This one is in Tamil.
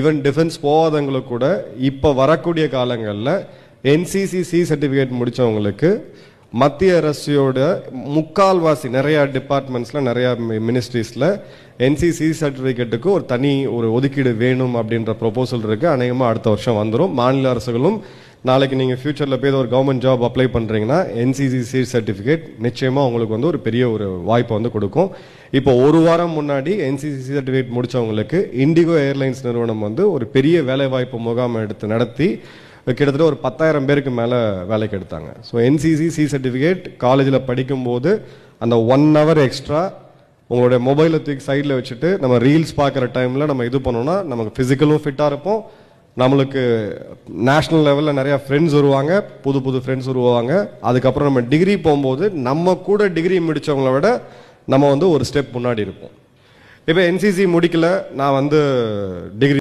ஈவன் டிஃபென்ஸ் போகாதவங்களுக்கு கூட இப்போ வரக்கூடிய காலங்களில் NCCC சர்டிஃபிகேட் முடித்தவங்களுக்கு மத்திய அரசியோட முக்கால்வாசி நிறையா டிபார்ட்மெண்ட்ஸில் நிறையா மினிஸ்ட்ரிஸில் NCCC சர்டிஃபிகேட்டுக்கு ஒரு தனி ஒரு ஒதுக்கீடு வேணும் அப்படின்ற ப்ரொபோசல் இருக்குது. அநேகமாக அடுத்த வருஷம் வந்துடும். மாநில அரசுகளும் நாளைக்கு நீங்கள் ஃபியூச்சரில் போய் ஒரு கவர்மெண்ட் ஜாப் அப்ளை பண்ணுறீங்கன்னா NCCC சர்டிஃபிகேட் நிச்சயமாக உங்களுக்கு வந்து ஒரு பெரிய ஒரு வாய்ப்பை வந்து கொடுக்கும். இப்போ ஒரு வாரம் முன்னாடி NCCC சர்டிஃபிகேட் முடித்தவங்களுக்கு இண்டிகோ ஏர்லைன்ஸ் நிறுவனம் வந்து ஒரு பெரிய வேலைவாய்ப்பு முகாம் நடத்தி கிட்டத்தட்ட ஒரு 10,000 பேருக்கு மேலே வேலைக்கு எடுத்தாங்க. ஸோ NCCC சர்டிஃபிகேட் காலேஜில் படிக்கும்போது அந்த 1 hour எக்ஸ்ட்ரா உங்களுடைய மொபைலை தூக்கி சைடில் வச்சுட்டு நம்ம ரீல்ஸ் பார்க்குற டைமில் நம்ம இது பண்ணோம்னா நமக்கு ஃபிசிக்கலும் ஃபிட்டாக இருப்போம். நம்மளுக்கு நேஷ்னல் லெவலில் நிறையா ஃப்ரெண்ட்ஸ் வருவாங்க, புது ஃப்ரெண்ட்ஸ் வருவாங்க. அதுக்கப்புறம் நம்ம டிகிரி போகும்போது நம்ம கூட டிகிரி முடித்தவங்கள விட நம்ம வந்து ஒரு ஸ்டெப் முன்னாடி இருப்போம். இப்போ NCC முடிக்கல, நான் வந்து டிகிரி